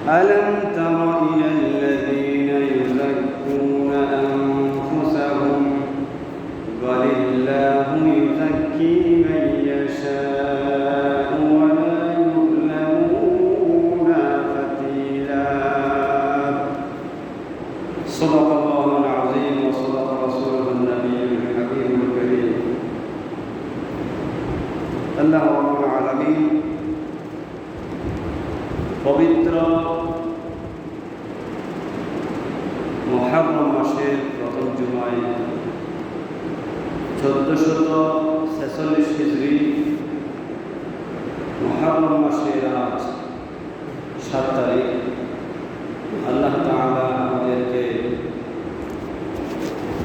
ألم تر إلى الذين يزكون أنفسهم بل الله يزكي من يشاء ولا يظلمون فتيلا. صدق الله العظيم وصدق رسوله النبي الحكيم الكريم. الله رب العالمين পবিত্র মুহররম মাসের প্রথম জুমায় 1446 হিজরি মুহররম মাসের আজ 7 তারিখ আল্লাহ তাআলা আমাদেরকে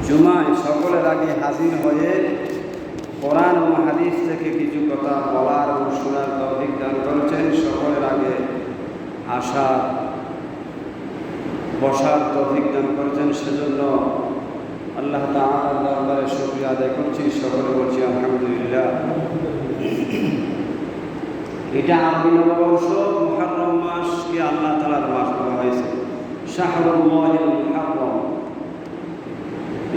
জুমায় সকলের আগে হাজির হয়ে কোরআন ও হাদিস থেকে কিছু কথা বলার ও শোনার তৌফিক দান করেছেন। সকলের আগে আসার বসার তৌফিক দান করেছেন, সেজন্য আল্লাহ তাআলার দরবারে শুকরিয়া আদায় করছি। সকলে বলছি আলহামদুলিল্লাহ। এটা আরবি নববর্ষ মুহররম মাসকে আল্লাহ তাআলার মাস বলা হয়েছে, শাহরুল্লাহিল মুহররম।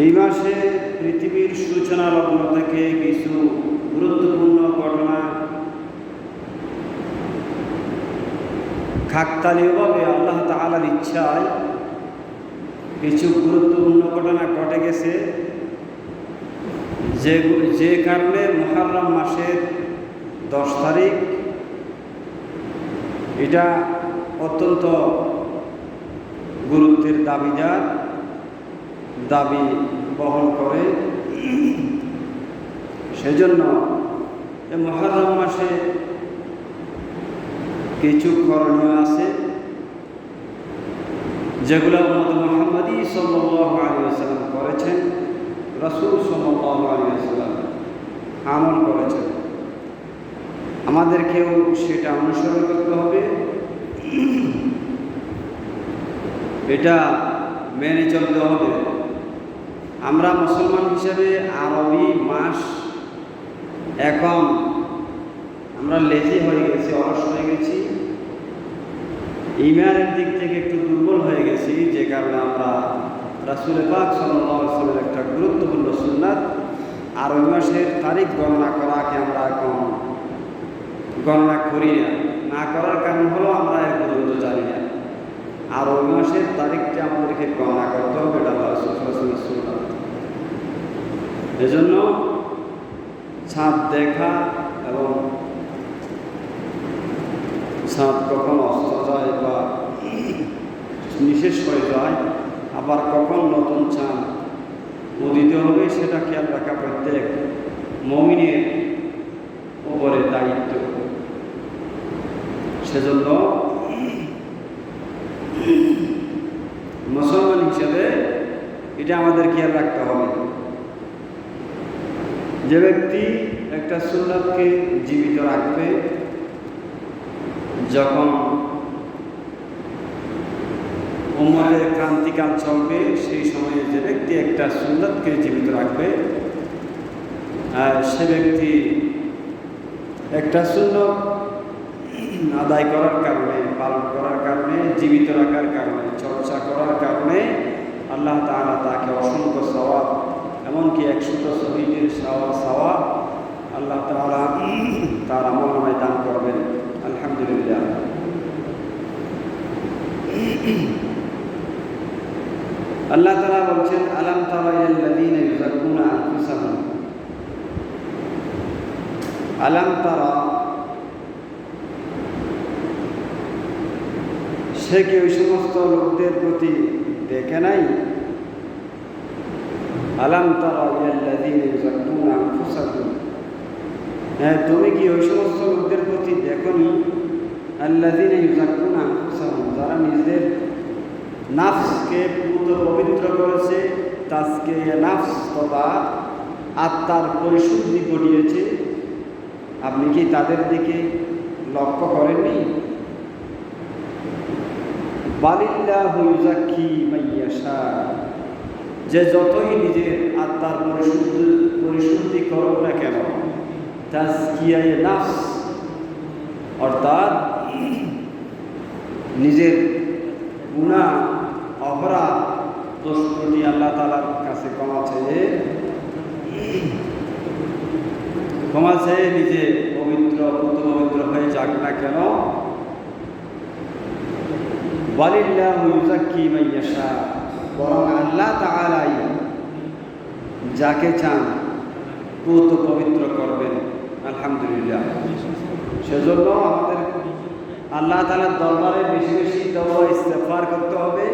এই মাসে পৃথিবীর সূচনা লগ্ন থেকে কিছু গুরুত্বপূর্ণ ঘটনা কাকতালীয়ভাবে আল্লাহ তাআলার ইচ্ছায় কিছু গুরুত্বপূর্ণ ঘটনা ঘটে গেছে, যে কারণে মুহররম মাসের 10 তারিখ এটা অত্যন্ত গুরুত্বের দাবি বহন করে। সেজন্য এই মুহররম মাসে কিছু করণীয় আছে যেগুলো মুহাম্মদী সাল্লাল্লাহু আলাইহি ওয়াসাল্লাম করেছেন, রাসূল সাল্লাল্লাহু আলাইহি ওয়াসাল্লাম আমল করেছেন। আমাদেরকেও সেটা অনুসরণ করতে হবে, এটা মেনে চলতে হবে। আমরা মুসলমান হিসেবে আরবি মাস এখন আমরা লেজি হয়ে গেছি, অলস হয়ে গেছি, ঈমানের দিক থেকে একটু দুর্বল হয়ে গেছি, যে কারণে আমরা রাসূল পাক সাল্লাল্লাহু আলাইহি ওয়াসাল্লামের একটা গুরুত্বপূর্ণ সুন্নাত আরবি মাসের তারিখ গণনা করাকে আমরা এখন গণনা করি না করার কারণ হলো আমরা এর গুরুত্ব জানি না। আরবি মাসের তারিখটা আমাদেরকে গণনা করতে হবে, এটা আল্লাহ রাসূলের সুন্নাত। এজন্য চাঁদ দেখা এবং চাঁদ কখন অস্ত যায় বা নিশেষ হয়ে যায়, আবার কখন নতুন চাঁদ উদিত হবে, সেটা খেয়াল রাখা প্রত্যেক মুমিনের উপরে দায়িত্ব। সেজন্য মুসলমান হিসেবে এটা আমাদের খেয়াল রাখতে হবে। যে ব্যক্তি একটা সুন্নাতকে জীবিত রাখবে, যখন উম্মতের ক্রান্তিকাল চলবে, সেই সময়ে যে ব্যক্তি একটা সুন্নাতকে জীবিত রাখবে, সে ব্যক্তি একটা সুন্নাত আদায় করার কারণে, পালন করার কারণে, জীবিত রাখার কারণে, চর্চা করার কারণে আল্লাহ তাআলা তাকে অসংখ্য সওয়াব, এমনকি 100 শহীদের সওয়াব আল্লাহ তাআলা তার আমলনামায় দান করবেন। আলহামদুলিল্লাহ। আল্লাহ তাআলা বলছেন, আলাম তারা ইলাল্লাযীনা ইউযাক্কুনা আনফুসাহুম। আলাম তারা, সে কি ওই সমস্ত লোকদের প্রতি দেখে নাই? আলাম তারা ইলাল্লাযীনা ইউযাক্কুনা আনফুসাহুম, হ্যাঁ, তুমি কি ওই সমস্ত লোকদের প্রতি দেখোনি? আল্লাযীনা ইউযাক্কুনা আনফুসাহুম, যারা নিজেদের নাফসকে পবিত্র করেছে, তাজকিয়া নাফস তথা আত্মার পরিশুদ্ধি ঘটিয়েছে। আপনি কি তাদের দিকে লক্ষ্য করেননি? বালিল্লাহু ইউযাক্কি মান ইয়াশা, যে যতই নিজের আত্মার পরিশুদ্ধি করুক না কেন, তাজকিয়ায়ে নাফস অর্থাৎ নিজের গুনাহ অপরাধ দোষ ত্রুটি আল্লাহ তাআলার কাছে ক্ষমা চেয়ে নিজে পবিত্র হয়ে যাক না কেন। ওয়ালিল্লাহু ইউযাক্কি মান ইয়াশা, বরং আল্লাহ তাআলাই যাকে চান পুত পবিত্র করবেন। আলহামদুলিল্লাহ। সেজন্য আমাদের আল্লাহ তাআলার দরবারে বেশি বেশি তওবা ইস্তেগফার করতে হবে,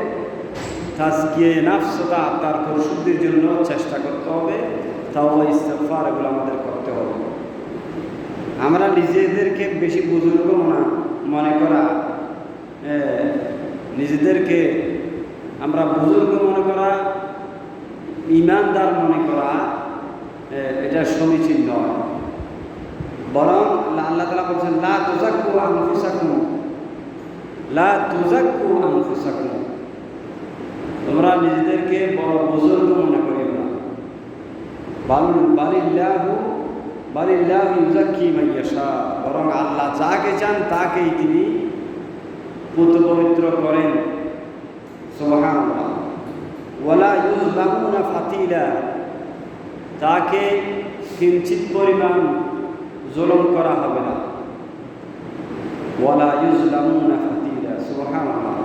তাজকিয়ে নফস আত্মার পরিশুদ্ধির জন্য চেষ্টা করতে হবে, তওবা ইস্তেগফার এগুলো আমাদের করতে হবে। আমরা নিজেদেরকে বেশি বুজুর্গ মনে করা, নিজেদেরকে আমরা বুজুর্গ মনে করা, ঈমানদার মনে করা, এটা সমীচীন নয়। বরং আল্লাহ তাআলা বলছেন লা তুযাক্কু আনফুসাকুম, তোমরা নিজেদেরকে বড় বুজুর্গ মনে করিও না। বালিল্লাহু ইউযাক্কি মান ইয়াশা, বরং আল্লাহ যাকে চান তাকেই তিনি পুত পবিত্র করেন। সুবহানাল্লাহ। ওয়ালা ইউযলামুনা ফাতিলা, তাকে কিঞ্চিত পরিমাণ জুলুম করা হবে না। ওয়ালা ইউযলামুনা ফাতিলা, সুবহানাল্লাহ।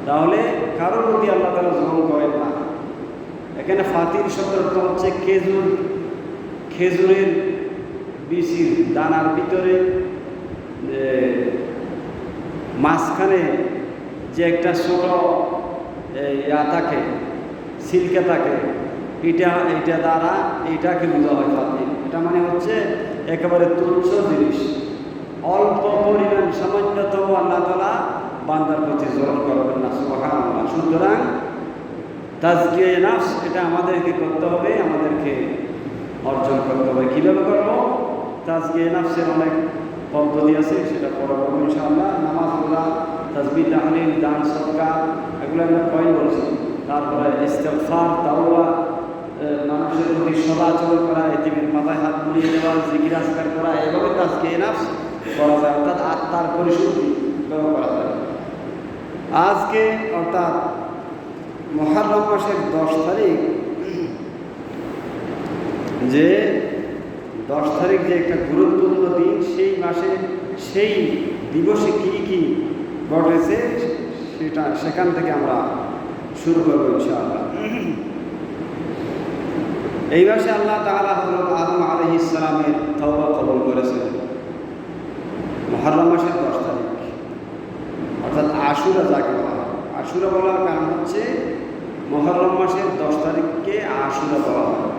তাহলে কারোর প্রতি আল্লাহ তাআলা জুলুম করেন না। এখানে ফাতিল শব্দটা হচ্ছে খেজুরের বিচির দানার ভিতরে মাঝখানে যে একটা ছোট থাকে, সিল্কে থাকে, এইটা দ্বারা এইটাকে বোঝা হয় ফাতিল। এটা মানে হচ্ছে একেবারে তুচ্ছ জিনিস, অল্প পরিমাণ সামান্যতম আল্লাহ তাআলা বান্দার প্রতি জুলুম করবেন না। সুবহানাল্লাহ। সুতরাং তাজকিয়ে নফস এটা আমাদেরকে করতে হবে, আমাদেরকে অর্জন করতে হবে। কীভাবে করব? তাজকিয়ে নফসের অনেক পদ্ধতি আছে, সেটা পরে বলবো ইনশাআল্লাহ। নামাজ পড়া, তাসবিহ, তাহলিল, দান, সদকা, এগুলো আমরা পয়েন্ট বলছি। তারপরে ইস্তেগফার, তাওবা, মানুষের প্রতি সদাচরণ করা, এতিমের মাথায় হাত বুলিয়ে দেওয়া, জিকির আজকার করা, এভাবে তাজকিয়ে নফস করা যায়, অর্থাৎ আত্মার পরিশুদ্ধি করা যায়। আজকে অর্থাৎ মুহররম মাসের 10 তারিখ, যে 10 তারিখ যে একটা গুরুত্বপূর্ণ দিন, সেই মাসে সেই দিবসে কি ঘটেছে সেখান থেকে আমরা শুরু করবো ইনশাআল্লাহ। এই মাসে আল্লাহ তাআলা হযরত আদম আলাইহিস সালামের তওবা কবুল করেছেন। মুহররম মাসের 10 তারিখ, অর্থাৎ আশুরা যাকে বলা হয়। আশুরা বলার কারণ হচ্ছে মুহররম মাসের 10 তারিখকে আশুরা বলা হয়।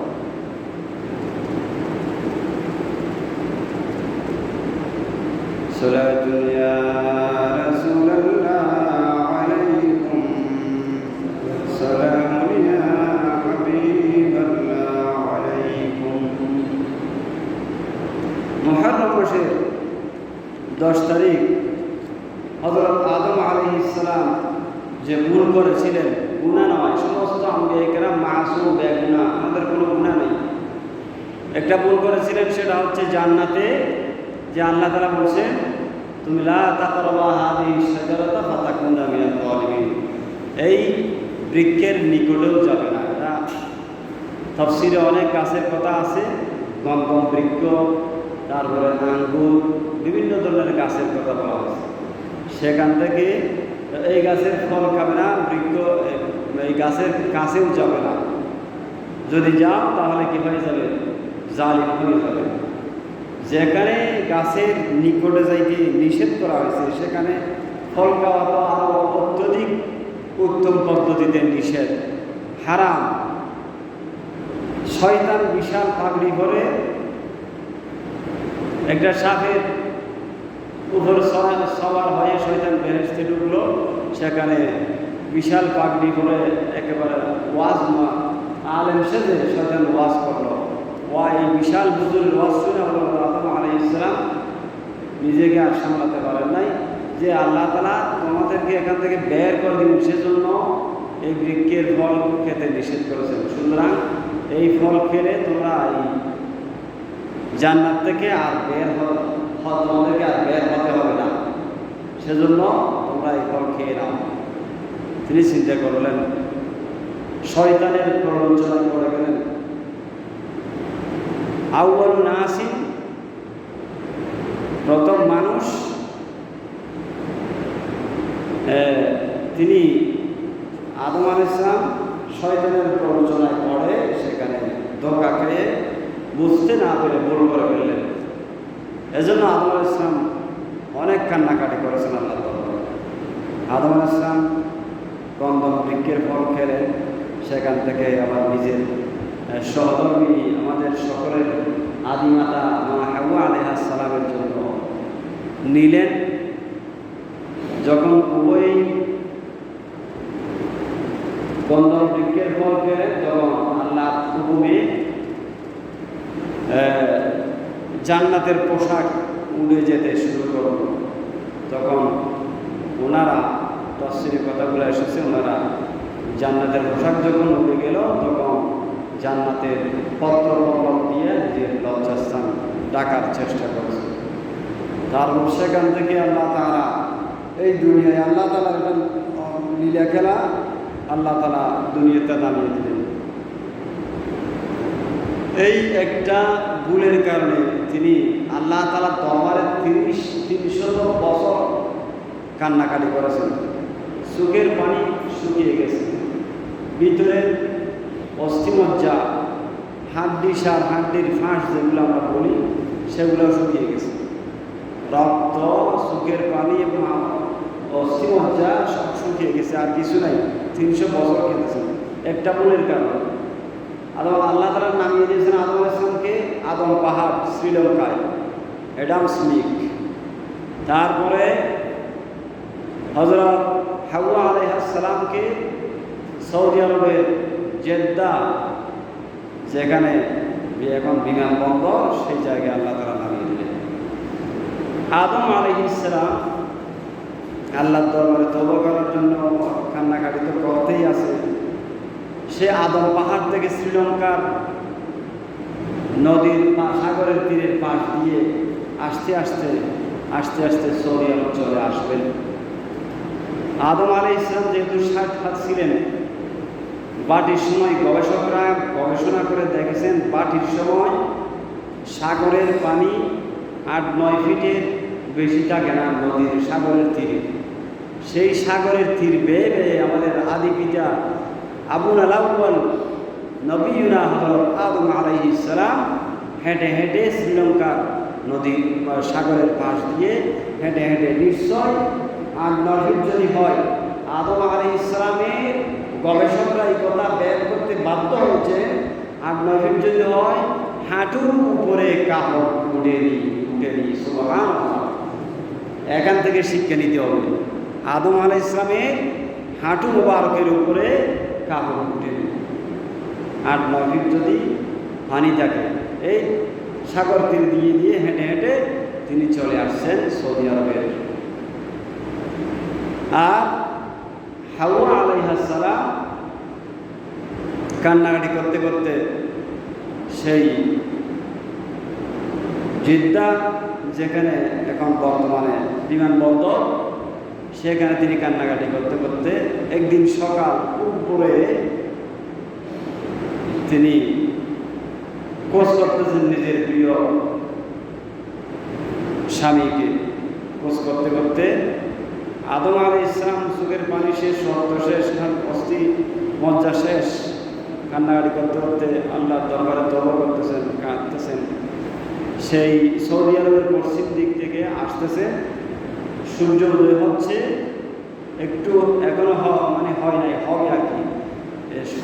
সালাতু ইয়া রাসূলুল্লাহ আলাইকুম, সালামু ইয়া হাবিবাল্লাহ আলাইকুম। মুহররম মাসের 10 তারিখ হযরত আদম আলাইহিস সালাম যে ভুল করেছিলেন, গুনাহ নয়, সমস্ত আম্বিয়া কেরাম মাসুম, বেগুনাহ, আমাদের কোনো গুনাহ নেই। একটা ভুল করেছিলেন, সেটা হচ্ছে জান্নাতে যে আল্লাহ তাআলা বলছেন তুমি লা তাকরাবা হাযিহিস শাজারাতা ফাতাকুনা মিনাল যালিমিন, এই বৃক্ষের নিকটেও যাবে না। এটা তাফসীরে অনেক গাছের কথা আছে, গন্ধম বৃক্ষ, তারপরে আঙ্গুর, বিভিন্ন ধরনের গাছের কথা বলা হয়েছে। সেখান থেকে এই গাছের ফল খাবে না, বৃক্ষ এই গাছের কাছেও যাবে না। যদি যাও তাহলে কি হয়ে যাবে? জালিম হয়ে যাবে। যেখানে গাছের নিকটে যাইতে নিষেধ করা হয়েছে, সেখানে ফল খাওয়া তো আরও অত্যধিক উত্তম পদ্ধতিতে নিষেধ, হারাম। শয়তান বিশাল পাগড়ি করে একটা সাপের উপর সবার হয়ে শয়তান বেহেশতে ঢুকলো, সেখানে বিশাল পাগড়ি করে একেবারে ওয়াজ আলেম সেজে শয়তান ওয়াজ করলো। এই বিশাল বুজুর্গ ওয়াজ শুনে আদম আলাইহিস সালাম নিজেকে আর সামলাতে পারেন নাই, যে আল্লাহ তাআলা তোমাদেরকে এখান থেকে বের করে দিবেন, সেজন্য এই বৃক্ষের ফল খেতে নিষেধ করেছেন। সুতরাং এই ফল খেলে তোমরা এই জান্নাত থেকে আর তোমাদেরকে আর বের হতে হবে না। সেজন্য তোমরা এই ফল খেয়ে নাও। তিনি চিন্তা করলেন, শয়তানের প্ররোচনায় পড়ে গেলেন। আউয়াল নাসিন, প্রথম মানুষ, তিনি আদম আলাইহিস সালাম শয়তানের প্ররোচনায় পড়ে সেখানে ধোঁকা খেয়ে বুঝতে না পেরে ভুল করে ফেললেন। এজন্য আদম আলাইহিস সালাম অনেক কান্নাকাটি করেছেন আল্লাহ দরবারে। আদম আলাইহিস সালাম কন্দম বৃক্ষের ফল খেলেন, সেখান থেকে আবার নিজের সহধর্মী আমাদের সকলের আদিমাতা মা হাওয়া আলাইহিস সালামের জন্য নিলেন। যখন উভয়ই কন্দম বৃক্ষের ফল খেলেন, তখন আল্লাহ হুকুমে জান্নাতের পোশাক উড়ে যেতে শুরু করল। তখন ওনারা তফসিরে কথাগুলো এসেছে, ওনারা জান্নাতের পোশাক যখন উড়ে গেল, তখন জান্নাতের পত্র পল্লব দিয়ে নিজের লজ্জাস্থান ডাকার চেষ্টা করেছে। তারপর সেখান থেকে আল্লাহ তাআলা এই দুনিয়ায়, আল্লাহ তাআলার একটা লীলা খেলা আল্লাহ তাআলা দুনিয়াতে নামিয়ে দিলেন। এই একটা ভুলের কারণে তিনি আল্লাহ তাআলার দরবারে 300 বছর কান্নাকাটি করেছেন। চোখের পানি শুকিয়ে গেছে, ভিতরের অস্থিমজ্জা, হাড্ডি সার, হাড্ডির ফাঁস যেগুলো আমরা বলি, সেগুলো শুকিয়ে গেছে। রক্ত, চোখের পানি এবং অস্থিমজ্জা সব শুকিয়ে গেছে, আর কিছু নাই। 300 বছর কেটেছে একটা ভুলের কারণে। আল্লাহ তাআলা নামিয়ে দিয়েছেন আদম আলাইহিস সালামকে আদম পাহাড়, শ্রীলঙ্কায়, অ্যাডামস লিক। তারপরে হযরত হাওয়া আলাইহিস সালামকে সৌদি আরবের জেদ্দা, যেখানে এখন বিমানবন্দর, সেই জায়গায় আল্লাহ তাআলা নামিয়ে দিলেন। আদম আলাইহিস সালাম আল্লাহর দরবারে তওবা করার জন্য কান্নাকাটি তো করতেই আছে। সে আদম পাহাড় থেকে শ্রীলঙ্কার নদীর সাগরের তীরের পাশ দিয়ে আস্তে আস্তে আস্তে আস্তে সৌদি আরব চলে আসবেন। আদম আলাইহিস সালাম যেহেতু 60 হাত ছিলেন, বাটির সময় গবেষকরা গবেষণা করে দেখেছেন, বাটির সময় সাগরের পানি 8-9 ফিটের বেশি থাকে না নদীর সাগরের তীরে। সেই সাগরের তীর বেয়ে বেয়ে আমাদের আদি পিতা আবুল আউয়াল নবিয়ুনা হযরত আদম আলাইহিস সালাম হেঁটে হেঁটে শ্রীলঙ্কার নদী সাগরের পাশ দিয়ে হেঁটে হেঁটে নিশ্চয় 8-9 ফিট যদি হয়, আদম আলাইহিস সালামের গবেষকরা এই কথা বের করতে বাধ্য হয়েছে, 8-9 ফিট যদি হয়, হাঁটুর উপরে কাপড় উঠেনি। সুবহানাল্লাহ। এখান থেকে শিক্ষা নিতে হবে, আদম আলাইহিস সালামের হাঁটু মোবারকের উপরে কাপড় উঠেনি। 8-9 ফিট যদি পানি থাকে, এই সাগর তীর দিয়ে দিয়ে হেঁটে হেঁটে তিনি চলে আসছেন সৌদি আরবের। আর হাওয়া আলাইহিস সালাম কান্নাকাটি করতে করতে সেই জিদ্দা, যেখানে এখন বর্তমানে বিমানবন্দর, সেখানে তিনি কান্নাকাটি করতে করতে একদিন সকাল উপরে তিনি খোঁজ করতেছেন নিজের প্রিয় স্বামীকে। খোঁজ করতে করতে আদম আলাইহিস সালাম চোখের পানি শেষ, রক্ত শেষ, অস্থি মজ্জা শেষ, কান্নাকাটি করতে করতে আল্লাহর দরবারে তওবা করতেছেন, কাঁদতেছেন। সেই সৌদি আরবের পশ্চিম দিক থেকে আসতেছে, সূর্য উদয় হচ্ছে, একটু এখনো হয় নাই, হবে আর কি।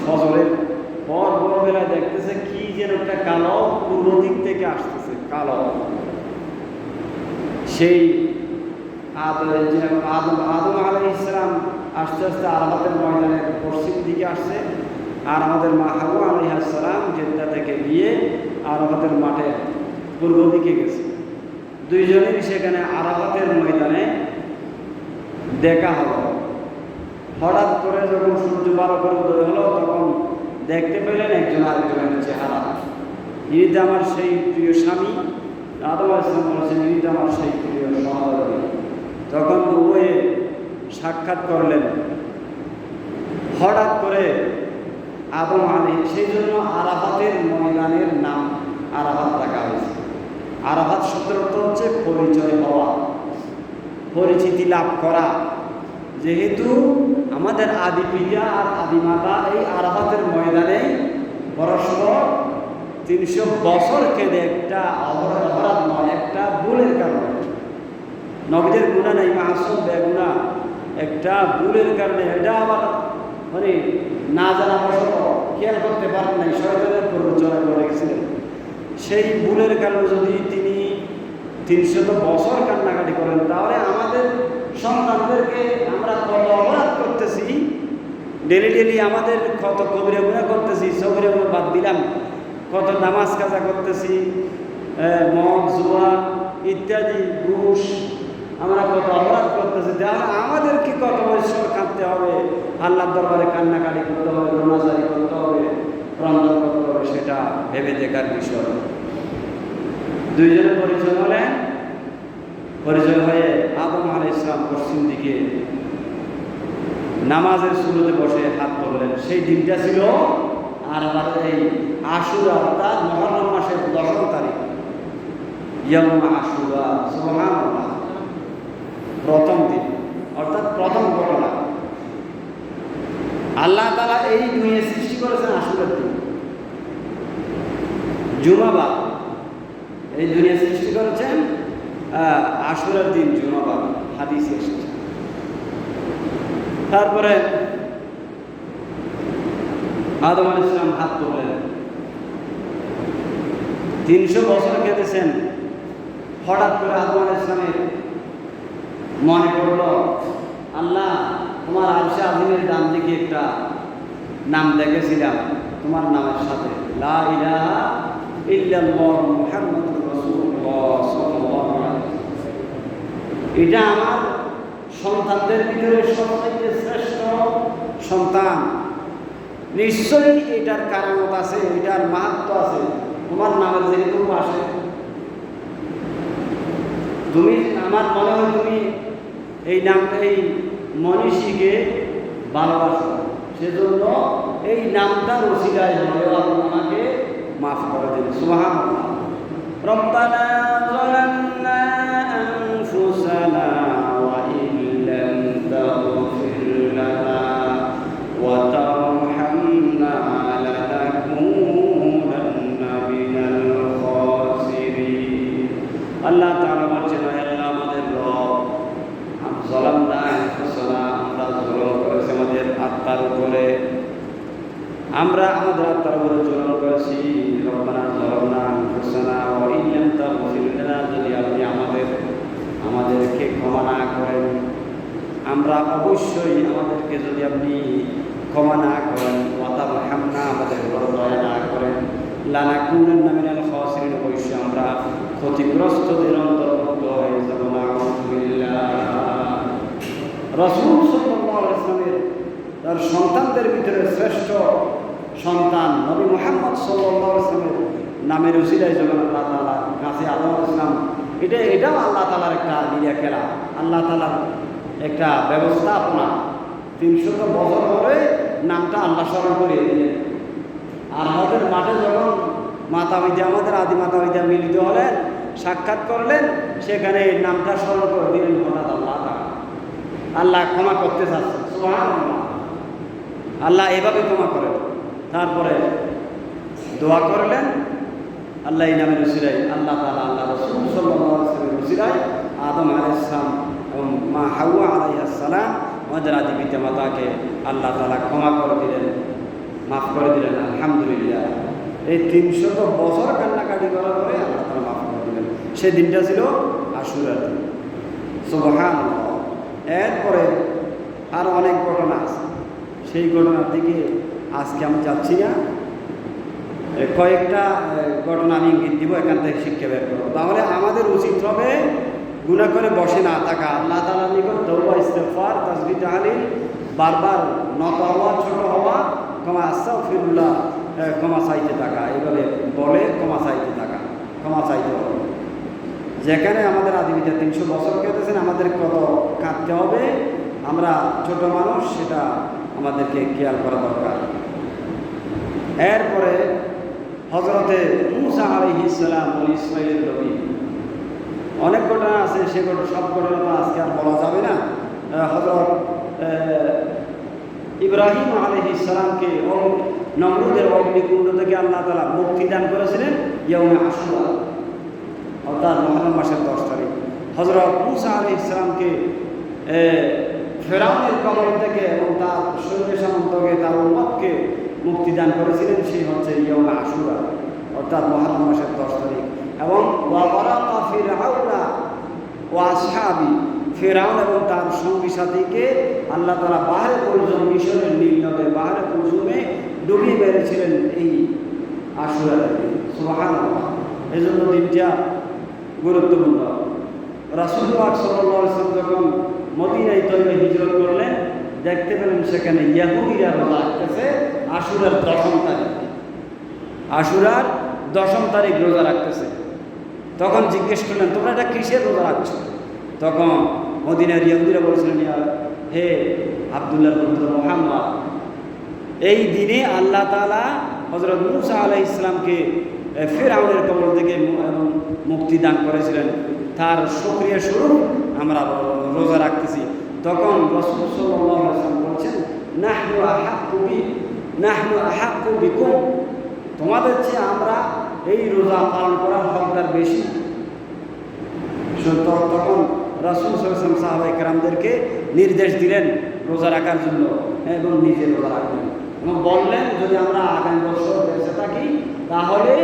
ফজরের পর ভোরবেলা দেখতেছে কি যেন একটা কালো পূর্ব দিক থেকে আসতেছে, কালো। সেই আদম আলাইহিস সালাম আস্তে আস্তে আরাফাতের ময়দানের পশ্চিম দিকে আসছে, আর আমাদের মা হাওয়া আলাইহিস সালাম জেদ্দা থেকে গিয়ে আরাফাতের মাঠে পূর্ব দিকে গেছে। দুইজনেরই সেখানে আরাফাতের ময়দানে দেখা হলো। হঠাৎ করে যখন সূর্য ভালো করে উদয় হলো, তখন দেখতে পেলেন একজন আরেকজনের চেহারা। ইনি তো আমার সেই প্রিয় স্বামী। আদম আলাইহিস সালাম বলেছেন, ইনি তো আমার সেই প্রিয় সহধর্মী। যখন উভয়ে সাক্ষাৎ করলেন, হঠাৎ করে আদম আলাইহিস, সেই জন্য আরাফাতের ময়দানের নাম আরাফাত রাখা হয়েছে। আরাফাত শব্দের অর্থ হচ্ছে পরিচয় হওয়া, পরিচিতি লাভ করা। যেহেতু আমাদের আদি পিতা আর আদি মাতা এই আরাফাতের ময়দানে পরস্পর 300 বছর কেঁদে একটা অপরাধ নয়, একটা ভুলের কারণে, নবীদের গুনাহ নেই, মাসুম বেগুনা, একটা ভুলের কারণে, এটা আবার মানে না জানা বশত খেয়াল করতে পারেন নাই, শয়তানের প্ররোচনা করে গেছিলেন। সেই ভুলের কারণে যদি তিনি 300 বছর কান্নাকাটি করেন, তাহলে আমাদের সন্তানদেরকে আমরা কত অপরাধ করতেছি, ডেলি আমাদের কত কবিরা গুনাহ করতেছি, সগিরা গুনাহ বাদ দিলাম, কত নামাজ কাজা করতেছি, মদ জুয়া ইত্যাদি, ঘুষ, আমরা কত অপরাধ করতেছি। তাহলে আমাদেরকে কত বছর কাঁদতে হবে, আল্লাহর দরবারে কান্নাকাটি করতে হবে, রোনাজারি করতে হবে, রমজান করতে হবে, সেটা ভেবে দেখার বিষয়। দুইজনে পরিচয় হলেন, পরিচয় হয়ে আদম আলাইহিস সালাম পশ্চিম দিকে নামাজের শুরুতে বসে হাত তুললেন। সেই দিনটা ছিল আরাফাত, এই আশুরা, অর্থাৎ মুহররম মাসের 10 তারিখ, ইয়াউম আশুরা, সুবহানাল্লাহ, প্রথম দিন, অর্থাৎ প্রথম ঘটনা। আল্লাহ তাআলা এই দুনিয়া সৃষ্টি করেছেন আশুরার দিন, জুমাবার, এই দুনিয়া সৃষ্টি করেছেন আশুরার দিন, জুমাবার, হাদিসে এসেছে। তারপরে আদম আলাইহিস সালাম হাত তুললেন, 300 বছর কেটেছেন। হঠাৎ করে আদম আলাইহিস সালামের মনে পড়ল, আল্লাহ, তোমার আরশে আজিমের ডান দিকে একটা নাম দেখেছিলাম তোমার নামের সাথে, লা ইলাহা ইল্লাল্লাহ মুহাম্মাদুর রাসূলুল্লাহ সাল্লাল্লাহু আলাইহি ওয়াসাল্লাম। এটা আমার সন্তানদের ভিতরে সবথেকে শ্রেষ্ঠ সন্তান, নিশ্চয়ই এটার কারামত আছে, এটার মাহাত্ম্য আছে, তোমার নামের যেহেতু আসে। তুমি, আমার মনে হয় তুমি এই নামটা, এই মনীষীকে ভালোবাসো, সেজন্য এই নামটার ওসিলায় হলেও আপনি আমাকে মাফ করে দিন। সুবহানাল্লাহ। রব্বানা যালামনা আনফুসানা ওয়া ইন লাম তাগফির লানা ওয়া তারহামনা লানাকুনান্না মিনাল খাসিরিন। আল্লাহ তাআলা বলেন, আল্লাহ আমাদের রব, যালামনা আনফুসানা, আমরা জুলুম করেছি আমাদের আত্মার উপরে, আমরা আমাদের আত্মার উপরে জুলুম করেছি। রব্বানা যালামনা আনফুসানা ওয়া ইন লাম তাগফির লানা, যদি আপনি আমাদেরকে ক্ষমা না করেন, আমরা অবশ্যই, আমাদেরকে যদি আপনি ক্ষমা না করেন, ওয়া তারহামনা, আমাদের উপর দয়া না করেন, লানাকুনান্না মিনাল খাসিরিন, অবশ্যই আমরা ক্ষতিগ্রস্তদের অন্তর্ভুক্ত হয়ে যাব। নাউযুবিল্লাহ। রাসূল সাল্লাল্লাহু আলাইহি ওয়াসাল্লামের তার সন্তানদের ভিতরে শ্রেষ্ঠ সন্তান নবী মুহাম্মদ সাল্লাল্লাহু আলাইহি ওয়াসাল্লামের নামের উসিলায় যখন আল্লাহ তাআলা কাছে আদম আলাইহিস সালাম, এটাও আল্লাহ তাআলার একটা লীলা খেলা, আল্লাহ তাআলার একটা ব্যবস্থাপনা। 300 বছর পরে নামটা আল্লাহ স্মরণ করিয়ে দিলেন। আর আমাদের মাঠে যখন আমাদের আদি মাতা পিতা মিলিত হলেন, সাক্ষাৎ করলেন, সেখানে এই নামটা স্মরণ করে দিলেন হঠাৎ আল্লাহ তাআলা। আল্লাহ ক্ষমা করতে চাচ্ছেন, সুবহানাল্লাহ, আল্লাহ এভাবে ক্ষমা করেন। তারপরে দোয়া করলেন, আল্লাহ এই নামের উসিলায়, আল্লাহ তাআলা আল্লাহ রাসূল সাল্লাল্লাহু আলাইহি ওয়াসাল্লামের উসিলায় আদম আলাইহিস সালাম এবং মা হাওয়া আলাইহিস সালাম, আমাদের আদি পিতা মাতাকে আল্লাহ তাআলা ক্ষমা করে দিলেন, মাফ করে দিলেন। আলহামদুলিল্লাহ। এই 300 বছর কান্নাকাটি করার পরে আল্লাহ তাআলা মাফ করে দিলেন। সেই দিনটা ছিল আশুরার দিন। সুবহানাল্লাহ। এরপরে আর অনেক ঘটনা আছে, সেই ঘটনার দিকে আজকে আমি যাচ্ছি না। কয়েকটা ঘটনা আমি ইঙ্গিত দিব, এখান থেকে শিক্ষা বের করবো। তাহলে আমাদের উচিত হবে গুনাহ করে বসে না থাকা, আল্লাহ তাআলার নিকট তওবা, ইস্তিগফার, তাসবিহ, তাহলিল, বারবার নত হওয়া, ছোট হওয়া, ক্ষমা, আস্তাগফিরুল্লাহ, ক্ষমা চাইতে থাকা, এইভাবে বলে ক্ষমা চাইতে থাকা, ক্ষমা চাইতে হবে। যেখানে আমাদের আদিবিটা 300 বছর কেটেছেন, আমাদের কত কাঁদতে হবে, আমরা ছোট মানুষ, সেটা আমাদেরকে খেয়াল করা দরকার। এরপরে হযরতে মূসা আলাইহিস সালাম ও ইসমাঈলের নবী, অনেক ঘটনা আছে, সে সব ঘটনা তো আজকে আর বলা যাবে না। হযরত ইব্রাহিম আলাইহিস সালামকে নমরুদের অগ্নিকুণ্ড থেকে আল্লাহ তাআলা মুক্তি দান করেছিলেন ইয়াউমে আশুরা, অর্থাৎ মুহররম মাসের 10 তারিখ। হযরত মূসা আলাইহিস সালামকে ফেরাউনের কবল থেকে এবং তার সৈন্য সামন্তকে, তার উম্মতকে মুক্তি দান করেছিলেন, সেই হচ্ছে ইয়াউমে আশুরা, অর্থাৎ মুহররম মাসের 10 তারিখ। এবং ওয়া বারাকা ফিরআউনা ওয়া আসহাবি, ফেরাউন এবং তার সঙ্গী সাথীকে আল্লাহ তাআলা বাহরে কুলজুম, মিশরের নীল নদে বাহরে কুলজুমে ডুবিয়ে মেরেছিলেন এই আশুরার দিন। সুবহানাল্লাহ। এই জন্য দিনটা গুরুত্বপূর্ণ। রাসূল পাক সাল্লাল্লাহু আলাইহি ওয়াসাল্লাম যখন মদিনায় তৈবা হিজরত করলেন, দেখতে পেলেন সেখানে ইহুদিরা রোজা রাখতেছে আশুরার 10ম তারিখ, আশুরার 10ম তারিখ রোজা রাখতেছে। তখন জিজ্ঞেস করলেন, তোমরা এটা কিসের রোজা রাখছো? তখন মদিনার ইহুদিরা বলছিলেন, হে আব্দুল্লাহর পুত্র মুহাম্মদ, এই দিনে আল্লাহ তাআলা হযরত মূসা আলাইহিস সালামকে ফিরআউনের কবল থেকে মুক্তি দান করেছিলেন, তার শুকরিয়া স্বরূপ আমরা রোজা রাখতেছি। তখন রাসূল সাল্লাল্লাহু আলাইহি ওয়াসাল্লাম বলছেন, নাহনু আহাক্কু বিকুম, তোমাদের চেয়ে আমরা এই রোজা পালন করার হকদার বেশি। তখন রাসূল সাল্লাল্লাহু আলাইহি ওয়াসাল্লাম সাহাবায়ে কেরামদেরকে নির্দেশ দিলেন রোজা রাখার জন্য, এবং নিজে রোজা রাখবেন, এবং বললেন যদি আমরা আগামী বছর বেঁচে থাকি তাহলে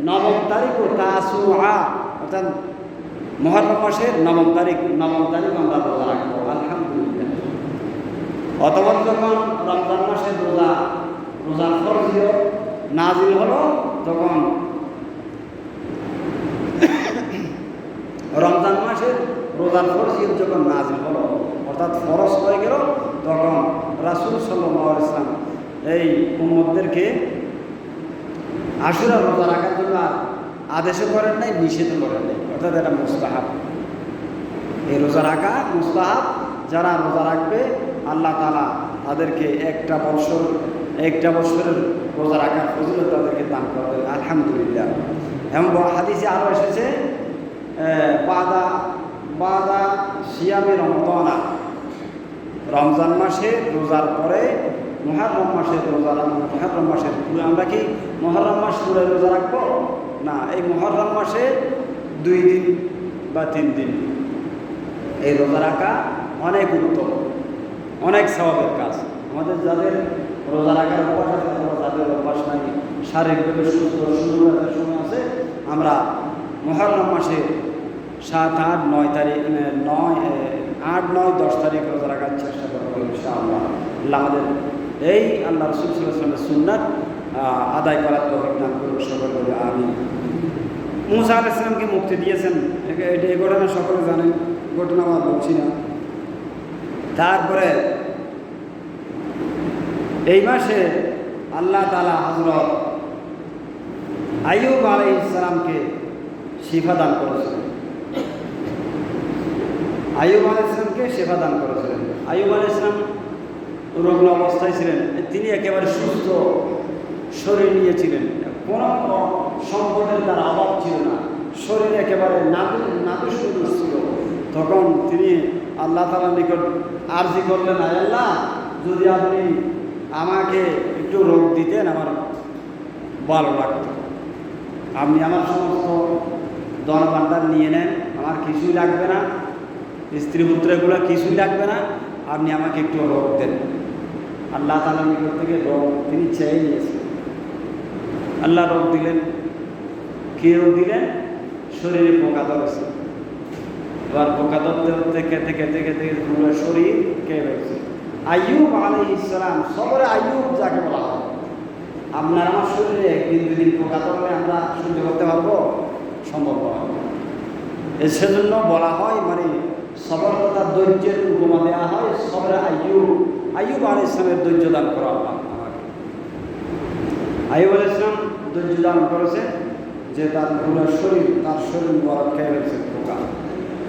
9ম তারিখ ও তাসুআ, অর্থাৎ মুহররম মাসের 9ম তারিখ আমরা রোজা রাখবো। আলহামদুলিল্লাহ। অতঃপর যখন রমজান মাসের রোজার ফরজিয়ত নাজিল হলো, তখন রমজান মাসের রোজার ফরজিয়ত যখন নাজিল হলো, অর্থাৎ ফরজ হয়ে গেল, তখন রাসূল সাল্লাল্লাহু আলাইহি ওয়াসাল্লাম এই উম্মতদেরকে আশুরা রোজা রাখার জন্য আদেশও করেন নাই, নিষেধও করেন নাই, অর্থাৎ এটা মুস্তাহাব। এই রোজা রাখা মুস্তাহাব। যারা রোজা রাখবে আল্লাহ তাআলা তাদেরকে একটা বছরের রোজা রাখার ফজিলত তাদেরকে দান করবেন। আলহামদুলিল্লাহ। এবং হাদিসে আরও এসেছে, বাদা সিয়ামে রমজানা, রমজান মাসে রোজার পরে মুহররম মাসের রোজা, মুহররম মাসের আমরা কি মুহররম মাস পুরো রোজা রাখবো না, এই মুহররম মাসে 2 দিন বা 3 দিন এই রোজা রাখা অনেক উত্তম, অনেক সওয়াবের কাজ। আমাদের যাদের রোজা রাখার অভ্যাস আছে, যাদের অভ্যাস নাই, শারীরিকভাবে সুস্থ সুন্দর সময় আছে, আমরা মুহররম মাসে 7, 8, 9 তারিখ 8, 9, 10 তারিখ রোজা রাখার চেষ্টা করবো ইনশাআল্লাহ। আমাদের এই আল্লাহ রাসূল সাল্লাল্লাহু আলাইহি ওয়াসাল্লামের সুন্নাত আদায় করার তৌফিক দান করুন সকলে বলে আমিন। মূসা আলাইহিস সালামকে মুক্তি দিয়েছেন, এই ঘটনা সকলে জানেন, ঘটনা আমরা বলছি না। তারপরে এই মাসে আল্লাহ তাআলা হযরত আইয়ুব আলাইহিস সালামকে শিফা দান করেছিলেন। আইয়ুব আলাইহিস সালামকে শিফা দান করেছিলেন। আইয়ুব আলাইহিস সালাম রোগ্ন অবস্থায় ছিলেন, তিনি একেবারে সুস্থ শরীর নিয়েছিলেন, কোনো সম্পদের তার অভাব ছিল না, শরীর একেবারে নাদুস ছিল। তখন তিনি আল্লাহ তাআলার নিকট আরজি করলেন, আল্লাহ যদি আপনি আমাকে একটু রোগ দিতেন আমার ভালো লাগতো, আপনি আমার সমস্ত ধনভাণ্ডার নিয়ে নেন, আমার কিছুই লাগবে না, স্ত্রী পুত্রগুলো কিছুই লাগবে না, আপনি আমাকে একটু রোগ দেন। আল্লাহ তাআলার নিকট থেকে রোগ তিনি চেয়ে নিয়েছেন, আল্লাহ রোগ দিলেন। কী রোগ দিলেন? শরীরে পোকা ধরেছে। এবার পোকা ধরতে খেতে খেতে খেতে পুরো শরীর কেঁপে গেছে। আইয়ুব আলাইহিস সালাম, সবরে আইয়ুব যাকে বলা হয়, আপনার আমার শরীরে 1 দিন 2 দিন পোকা ধরলে আমরা সহ্য করতে পারবো? সম্ভব নয়। সেজন্য বলা হয়, মানে সবর তথা ধৈর্যের উপমা দেওয়া হয় সবরে আইয়ুব আলাইহিস সালামের ধৈর্য দান করা আমাকে। আইয়ুব আলাইহিস সালাম ধৈর্য দান করেছে, যে তার পুরো শরীর, তার শরীর বড় খেয়ে ফেলছে পোকা।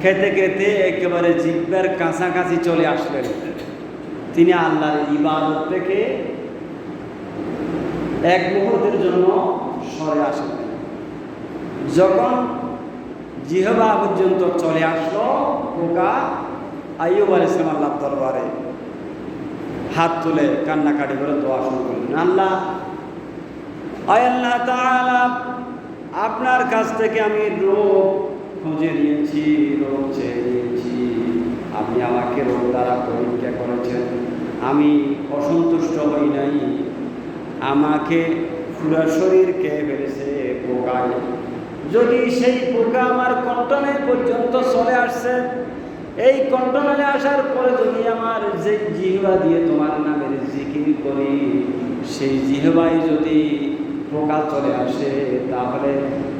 খেতে খেতে একেবারে জিহ্বার কাছাকাছি চলে আসলেন। তিনি আল্লাহর ইবাদত থেকে এক মুহূর্তের জন্য সরে আসলেন। যখন জিহ্বা পর্যন্ত চলে আসলো পোকা, আইয়ুব আলাইহিস সালাম আল্লাহর দরবারে হাত তুলে কান্নাকাটি করে দোয়া শুরু করলেন। আল্লাহ তাআলা, আপনার কাছ থেকে আমি রোগ খুঁজে নিয়েছি, রোগ চেয়ে নিয়েছি, আপনি আমাকে রোগ দ্বারা পরীক্ষা করেছেন, আমি অসন্তুষ্ট হই নাই, আমাকে পুরা শরীর খেয়ে ফেলেছে পোকায়। যদি সেই পোকা আমার কণ্ঠনালী পর্যন্ত চলে আসছে, এই কণ্ঠনালী আসার পরে যদি আমার যে জিহ্বা দিয়ে তোমার নামের জিকির করি, সেই জিহ্বায় যদি পোকা চলে আসে, তাহলে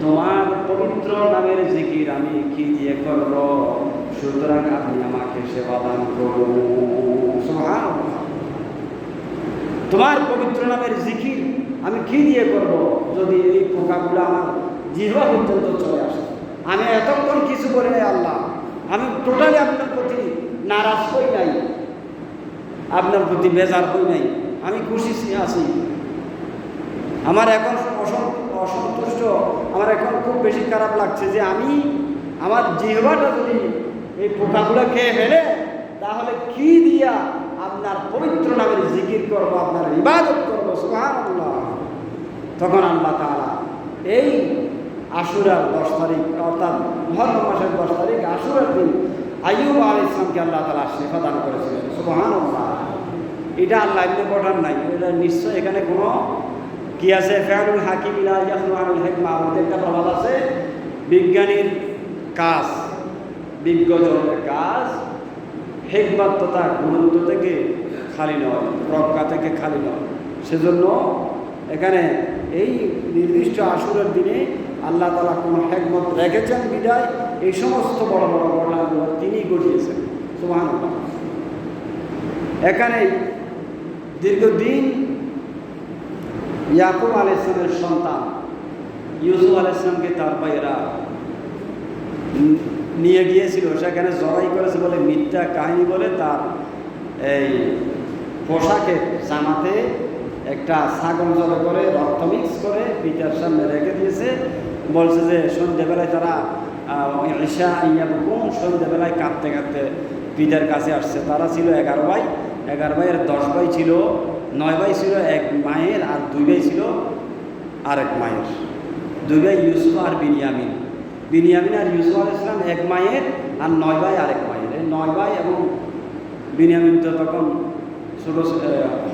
তোমার পবিত্র নামের জিকির আমি কি দিয়ে করব? সুতরাং আপনি আমাকে সেবা দান করুন। সুবহানাল্লাহ। তোমার পবিত্র নামের জিকির আমি কি দিয়ে করব যদি এই পোকাগুলো আমার জিহ্বা পর্যন্ত চলে আসে? আমি এতক্ষণ কিছু বলি নাই আল্লাহ, আমি টোটালি আপনার প্রতি নারাজ হই নাই, আপনার প্রতি বেজার হই নাই, আমি খুশি আছি। আমার এখন অসন্তুষ্ট, আমার এখন খুব বেশি খারাপ লাগছে যে আমি আমার জিহ্বাটা যদি এই পোকাগুলো খেয়ে ফেলে, তাহলে কি দিয়া আপনার পবিত্র নামের জিকির করবো, আপনার ইবাদত করবো। সুবহানাল্লাহ। তখন আল্লাহ তাআলা এই আশুরার 10 তারিখ, অর্থাৎ মুহররম মাসের 10 তারিখ আশুরার দিন আইয়ুব আলাইহিস সালামকে আল্লাহ তাআলা শিফা দান করেছিলেন। সুবহানাল্লাহ। এটা আল্লাহ এমনি পাঠান নাই, এটা নিশ্চয় এখানে কোনো কি আছে, ফেয়ারুল হাকিম লা ইয়াখলু আনিল হিকমা, আমাদের একটা প্রবাদ আছে, বিজ্ঞানীর কাজ, বিজ্ঞজনের কাজ হিকমত তথা গুরুত্ব থেকে খালি নয়, প্রজ্ঞা থেকে খালি নয়। সেজন্য এখানে এই নির্দিষ্ট আশুরার দিনে আল্লাহ তাআলা কোনো হিকমত রেখেছেন বিদায় এই সমস্ত বড় বড় ঘটনাগুলো তিনি ঘটিয়েছেন। সুবহানাল্লাহ। এখানে দীর্ঘদিন ইয়াকুব আলাইহিস সালামের সন্তান ইউসুফ আলাইহিস সালামকে তার ভাইয়েরা নিয়ে গিয়েছিল, সেখানে জবাই করেছে বলে মিথ্যা কাহিনী বলে তার এই পোশাকে জামাতে একটা ছাগল জবাই করে রক্ত মিক্স করে পিতার সামনে রেখে দিয়েছে। বলছে যে সন্ধ্যেবেলায় তারা ঈশা ইয়াবকুন, সন্ধ্যেবেলায় কাঁদতে কাঁদতে পিতার কাছে আসছে। তারা ছিল 11 ভাই, 11 ভাইয়ের 10 ভাই ছিল, 9 ভাই ছিল এক মায়ের, আর 2 ভাই ছিল আরেক মায়ের। 2 ভাই ইউসুফ আর বিনিয়ামিন, বিনিয়ামিন আর ইউসুফ আলাইহিস সালাম এক মায়ের, আর 9 ভাই আরেক মায়ের। এই 9 ভাই এবং বিনিয়ামিন তো তখন ছোট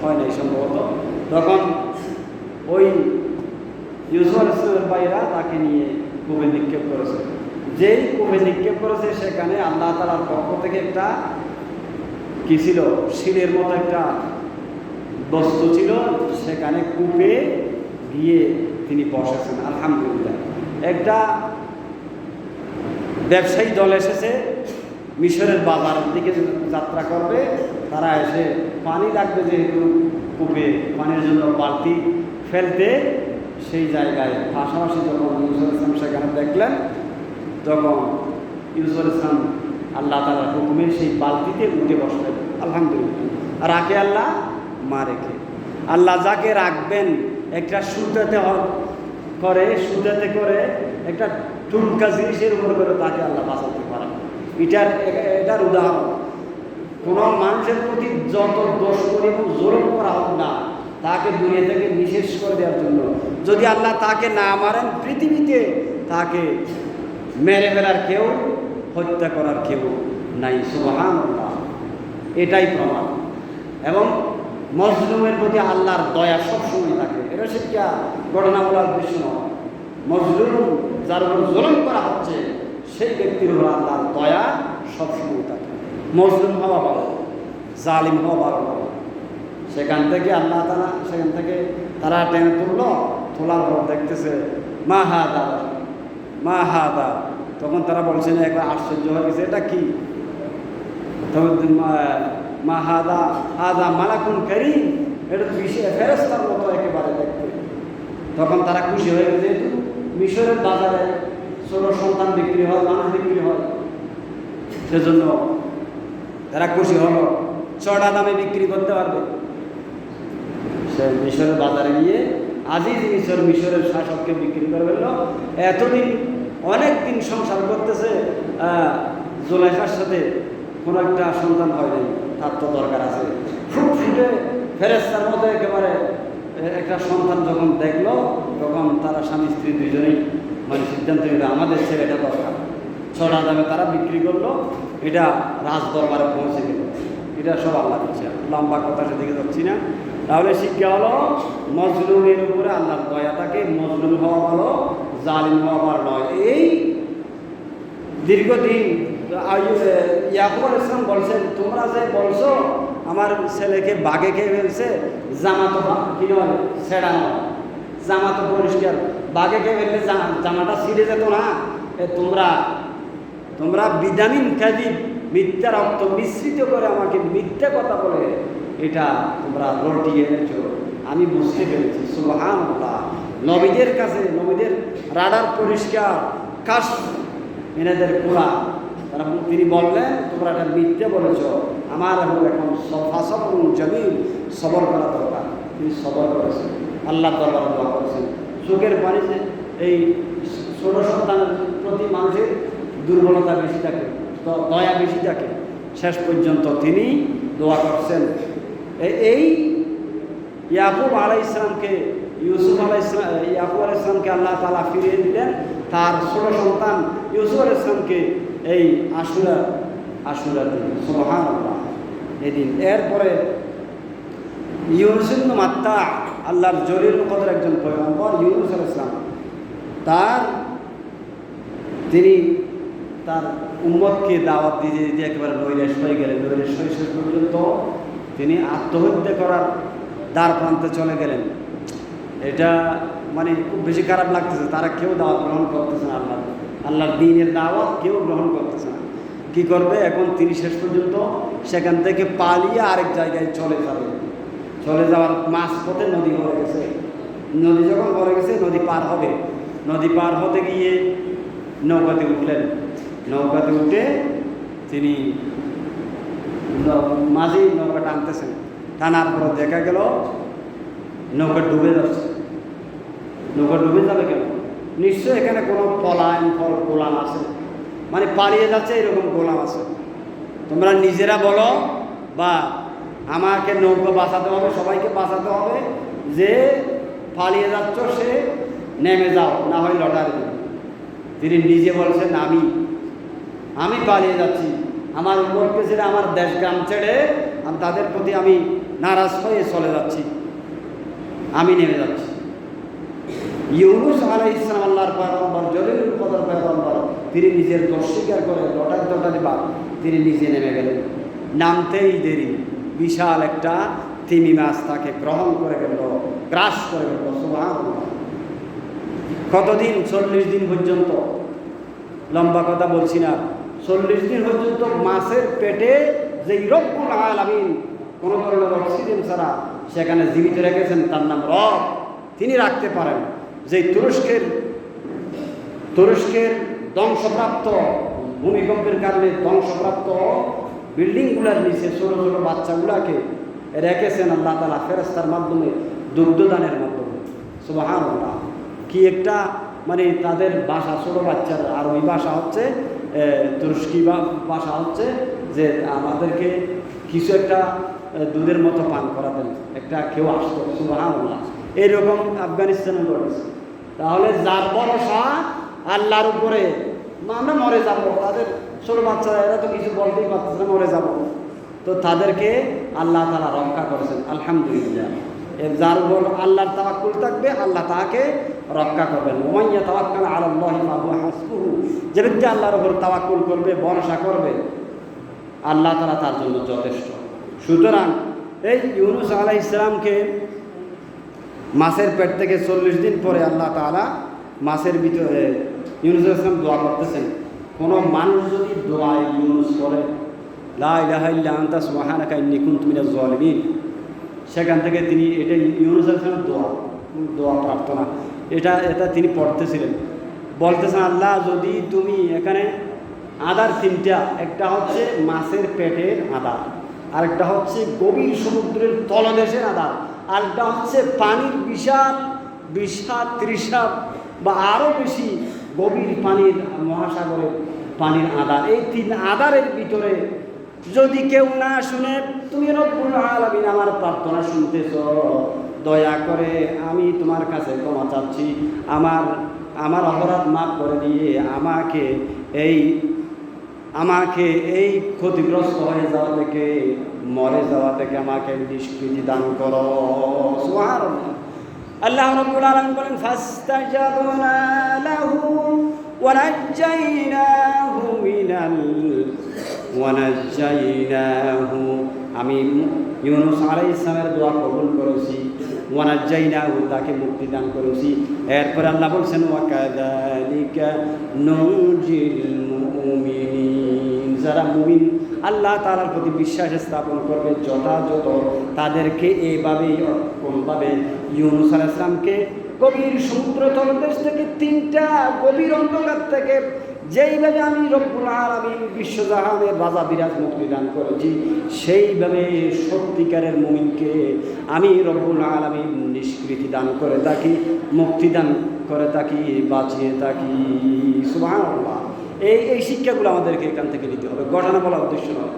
হয় নাই সম্ভবত, তখন ওই ইউসুফ আলাইহিস সালামের ভাইরা তাকে নিয়ে কূপে নিক্ষেপ করেছে। যেই কূপে নিক্ষেপ করেছে সেখানে আল্লাহ তাআলার পক্ষ থেকে একটা কি ছিল, শিলের মতো একটা বস্তু ছিল, সেখানে কূপে গিয়ে তিনি বসেছেন। আলহামদুলিল্লাহ। একটা ব্যবসায়ী দল এসেছে, মিশরের বাজারের দিকে যাত্রা করবে, তারা এসে পানি লাগবে যেহেতু কূপে পানির জন্য বালতি ফেলতে, সেই জায়গায় পাশাপাশি যখন ইউসুফ আলাইহিস সালাম সেখানে দেখলেন, তখন ইউসুফ আলাইহিস সালাম আল্লাহ তাআলার হুকুমে সেই বালতিতে উঠে বসলেন। আলহামদুলিল্লাহ। আর রাখে আল্লাহ, মা রেখে আল্লাহ যাকে রাখবেন একটা সুতাতে সুতাতে করে একটা টুনকা জিনিসের উপর করে তাকে আল্লাহ বাঁচাতে পারেন। এটার উদাহরণ। কোনো মানুষের প্রতি যত দোষ করি এবং জোরম করা হোক না, তাকে দুনিয়া থেকে নিঃশেষ করে দেওয়ার জন্য, যদি আল্লাহ তাকে না মারেন, পৃথিবীতে তাকে মেরে ফেলার কেউ, হত্যা করার কেউ নাই। সুবহানাল্লাহ। এটাই প্রমাণ। এবং মজলুমের প্রতি আল্লাহর দয়া সবসময় থাকে। এটা শিক্ষা ঘটনা বলার দৃশ্য নয়। মজলুম, যার উপর জুলুম করা হচ্ছে, সেই ব্যক্তির উপর আল্লাহর দয়া সবসময় থাকে। মজলুম হওয়া ভালো, জালিম হওয়া ভালো। সেখান থেকে আল্লাহ তাআলা তারা টেনে তোলার পর দেখতেছে মা হাদা। তখন তারা বলছে না, একবার আশ্চর্য হয়ে গেছে, এটা কি? তখন মা হাদা মালাকুন কারীম, এটা তো বিশেষ ফেরেশতার মতো একেবারে দেখতে। তখন তারা খুশি হয়ে গেছে, যেহেতু মিশরের বাজারে ছোট সন্তান বিক্রি হয়, মানুষ বিক্রি হয়, সেজন্য তারা খুশি হলো চড়া দামে বিক্রি করতে পারবে। সে মিশরের বাজারে গিয়ে আজিজ মিশরের শাসককে বিক্রি করে ফেললো। এতদিন অনেক দিন সংসার করতেছে, জুলাইখার সাথে কোনো একটা সন্তান হয় নাই, তার তো দরকার আছে। ফুটফুটে ফেরেশতার মতো একেবারে একটা সন্তান যখন দেখলো, তখন তারা স্বামী স্ত্রী দুজনেই মানে সিদ্ধান্ত নিল আমাদের ছেলেটা দরকার। চড়া দামে তারা বিক্রি করলো, এটা রাজ দরবারে পৌঁছে গেল। এটা সব আল্লাহ দিচ্ছে, লম্বা কথা সেদিকে যাচ্ছি না। তাহলে শিক্ষা হলো মজলুমের উপরে আল্লাহর দয়া থাকে, মজলুম হওয়া ভালো, জালিম হওয়া ভালো নয়। এই দীর্ঘদিন ইয়াকুব আলাইহিস সালাম বলছেন, তোমরা যে বলছো আমার ছেলেকে বাঘে খেয়ে ফেলছে, জামা তো কি নয় ছেঁড়া নয়, জামা তো পরিষ্কার, বাঘে খেয়ে ফেললে জামাটা ছিঁড়ে যেত না। তোমরা বিদামিন কাযিব, মিথ্যা রক্ত মিশ্রিত করে আমাকে মিথ্যা কথা বলে এটা তোমরা রটিয়ে এনেছো, আমি বুঝতে পেরেছি। সুবহানাল্লাহ। নবীদের কাছে নবীদের রাডার পরিষ্কার, কাশ এনাদের খোলা। তিনি বললেন তোমরা এটা মিথ্যে বলেছ, আমার এখন জমিন সবর করা দরকার। তিনি সবর করেছেন, আল্লাহ দরবার দোয়া করেছেন। চোখের পানি যে এই ছোট সন্তানের প্রতি মানুষের দুর্বলতা বেশি থাকে, দয়া বেশি থাকে, শেষ পর্যন্ত তিনি দোয়া করছেন। এই ইয়াকুব আলাইহিস সালামকে ইয়াকুব আলাইহিস সালামকে আল্লাহ তাআলা ফিরিয়ে দিলেন, তার ছোট সন্তান ইউসুফ আলাইহিস সালামকে এই আশুরা দিন। সুবহানাল্লাহ। এদিন এরপরে ইউনুস ইবনে মাত্তা, আল্লাহর জলিল কদর একজন পয়গম্বর ইউনুস আলাইহিস সালাম, তিনি তার উম্মতকে দাওয়াত দিয়ে দিতে একেবারে নৈরাশ হয়ে গেলেন। নৈরাশ হয়ে শেষ পর্যন্ত তিনি আত্মহত্যা করার দ্বার প্রান্তে চলে গেলেন। এটা মানে খুব বেশি খারাপ লাগতেছে, তারা কেউ দাওয়াত গ্রহণ করতেছে না, আল্লাহর দ্বীনের দাওয়াত কেউ গ্রহণ করতেছে না। কি করবে এখন? তিনি শেষ পর্যন্ত সেখান থেকে পালিয়ে আরেক জায়গায় চলে যাবে। চলে যাওয়ার মাঝপথে নদী হয়ে গেছে। নদী যখন পড়ে গেছে, নদী পার হবে। নদী পার হতে গিয়ে নৌকাতে উঠলেন। নৌকাতে উঠে তিনি মাঝেই নৌকা টানতেছেন। টানার পর দেখা গেল নৌকা ডুবে যাচ্ছে। নৌকা ডুবে যাবে কেন? নিশ্চয়ই এখানে কোনো পলায়ন গোলাম আছে, মানে পালিয়ে যাচ্ছে এরকম গোলাম আছে। তোমরা নিজেরা বলো বা আমাকে নৌকা বাঁচাতে হবে, সবাইকে বাঁচাতে হবে, যে পালিয়ে যাচ্ছ সে নেমে যাও, না হয় লটারি দেবে। তিনি নিজে বলছেন আমি পালিয়ে যাচ্ছি, আমার উপরকে ছেড়ে, আমার দেশ গ্রাম ছেড়ে তাদের প্রতি আমি নারাজ হয়ে চলে যাচ্ছি, আমি নেমে যাচ্ছি। ইউনুস আলাইহিস সালাম আল্লাহর পয়গম্বর, জলিলুল কদর পয়গম্বর, তিনি নিজের দোষ স্বীকার করে লটারি বা তিনি নিজে নেমে গেলেন। নামতেই দেরি, বিশাল একটা তিমি মাছ তাকে গ্রহণ করে গেল, গ্রাস করে গেল। সুবহানাল্লাহ। কতদিন? 40 দিন পর্যন্ত। লম্বা কথা বলছি না, 40 দিন পর্যন্ত মাছের পেটে যেই রব্বুল আলামিন কোনো ধরনের অক্সিজেন ছাড়া সেখানে জীবিত রেখেছেন, তার নাম রব। তিনি রাখতে পারেন। যে তুরস্কের ধ্বংসপ্রাপ্ত ভূমিকম্পের কারণে ধ্বংসপ্রাপ্ত বিল্ডিংগুলোর নিচে ছোট ছোট বাচ্চাগুলাকে রেখেছেন আল্লাহ তাআলা ফেরেশতার মাধ্যমে, দুগ্ধদানের মাধ্যমে। সুবহানাল্লাহ। কি একটা মানে তাদের ভাষা, ছোট বাচ্চার আরবি ভাষা হচ্ছে, তুরস্কি ভাষা হচ্ছে যে আমাদেরকে কিছু একটা দুধের মতো পান করাতেন, একটা কেউ আসতো। সুবহানাল্লাহ। এইরকম আফগানিস্তানে ঘটেছে। তাহলে যার ভরসা আল্লাহর উপরে, আমরা মরে যাব, তাদের ছোট বাচ্চারা এরা তো কিছু বলতেই পারতেছে না, মরে যাব, তো তাদেরকে আল্লাহ তাআলা রক্ষা করেছেন। আলহামদুলিল্লাহ। যার উপর আল্লাহর তাওয়াক্কুল থাকবে, আল্লাহ তাকে রক্ষা করবেন। ওমান ইয়াতাওয়াক্কাল আলাল্লাহি ফাহুয়া হাসবুহু, যে ব্যক্তি আল্লাহর উপর তাওয়াক্কুল করবে, ভরসা করবে, আল্লাহ তাআলা তার জন্য যথেষ্ট। সুতরাং এই ইউনুস আলাইহিস সালামকে মাছের পেট থেকে 40 দিন পরে আল্লাহ তাআলা মাছের ভিতরে ইউনুস আলাইহিস সালাম দোয়া করতেছেন। কোনো মানুষ যদি দোয়ায় ইউনুস করে লা ইলাহা ইল্লা আনতা সুবহানাকা ইন্নী কুনতু মিনাজ জালিমিন, সেখান থেকে তিনি, এটাই ইউনুস আলাইহিস সালামের দোয়া প্রার্থনা, এটা তিনি পড়তেছিলেন। বলতেছেন, আল্লাহ যদি তুমি এখানে আদার তিনটা, একটা হচ্ছে মাছের পেটের আদার, আরেকটা হচ্ছে গভীর সমুদ্রের তলদেশের আদার, আরেকটা হচ্ছে পানির বিশাল বিশাল তৃষা বা আরও বেশি গভীর পানির মহাসাগরের পানির আদার, এই তিন আদারের ভিতরে যদি কেউ না শুনে, তুমি রব্বুল আলামিন আমার প্রার্থনা শুনতেছ, দয়া করে আমি তোমার কাছে ক্ষমা চাচ্ছি, আমার অপরাধ মাফ করে দিয়ে আমাকে এই ক্ষতিগ্রস্ত হয়ে যাওয়া থেকে, মরে যাওয়া থেকে আমাকে নিষ্কৃতি দান করো। সুবহানাল্লাহ। আল্লাহ রাব্বুল আলামিন বলেন, ফাস্তাজাবনা লাহু ওয়া নাজ্জাইনাহু, আমি ইউনূস আলাইহিস সালামের দোয়া কবুল করেছি, ওয়া নাজ্জাইনাহু, তাকে মুক্তি দান করেছি। এরপর আল্লাহ বলছেন, ওয়া কাযালিকা নুনজিল মুমিনিন, যারা মুমিন আল্লাহ তাআলার প্রতি বিশ্বাস স্থাপন করবে যথাযথ, তাদেরকে এইভাবেই কোনভাবে ইউনূস আলাইহিস সালামকে গভীর সমুদ্র তলদেশ থেকে, তিনটা গভীর অন্ধকার থেকে যেইভাবে আমি রব্বুল আলামিন বিশ্বজাহানের রাজা বিরাজ মুক্তি দান করেছি, সেইভাবে সত্যিকারের মুমিনকে আমি রব্বুল আলামিন নিষ্কৃতি দান করে থাকি, মুক্তি দান করে থাকি, বাঁচিয়ে থাকি। সুবহানাল্লাহ। এই শিক্ষাগুলো আমাদেরকে এখান থেকে নিতে হবে। ঘটনা বলার উদ্দেশ্য নয়,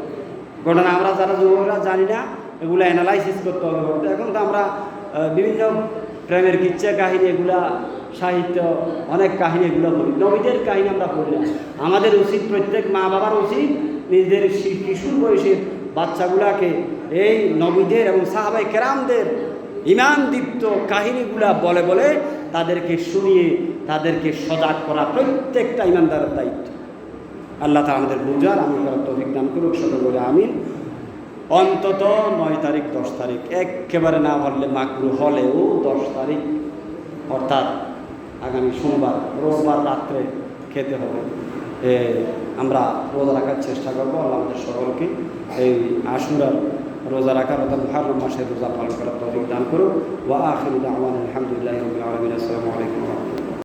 ঘটনা আমরা যারা যুবকরা জানি না, এগুলো অ্যানালাইসিস করতে হবে। এখন তো আমরা বিভিন্ন প্রেমের কিচ্ছা কাহিনী, এগুলা সাহিত্য, অনেক কাহিনী এগুলো বলি, নবীদের কাহিনী আমরা পড়ি না। আমাদের উচিত, প্রত্যেক মা বাবার উচিত নিজেদের কিশোর বয়সের বাচ্চাগুলাকে এই নবীদের এবং সাহাবায়ে কেরামদের ঈমানদীপ্ত কাহিনীগুলা বলে বলে তাদেরকে শুনিয়ে তাদেরকে সজাগ করা প্রত্যেকটা ঈমানদারের দায়িত্ব। আল্লাহ তাআলা আমাদের বুঝার, আমি করার তৌফিক দান করুক, সকলে বলে আমিন। অন্তত 9 তারিখ 10 তারিখ, একেবারে না পারলে মাকরু হলেও 10 তারিখ অর্থাৎ আগামী সোমবার, রোববার রাত্রে খেতে হবে। আমরা রোজা রাখার চেষ্টা করবো। আল্লাহ আমাদের সকলকে এই আশুরার রোজা রাখার অর্থাৎ মুহররম মাসের রোজা পালন করার তৌফিক দান করুক। ওয়া আখিরু দাওয়ানা আলহামদুলিল্লাহি রাব্বিল আলামিন। আসসালামু আলাইকুম ওয়া রাহমাতুল্লাহ।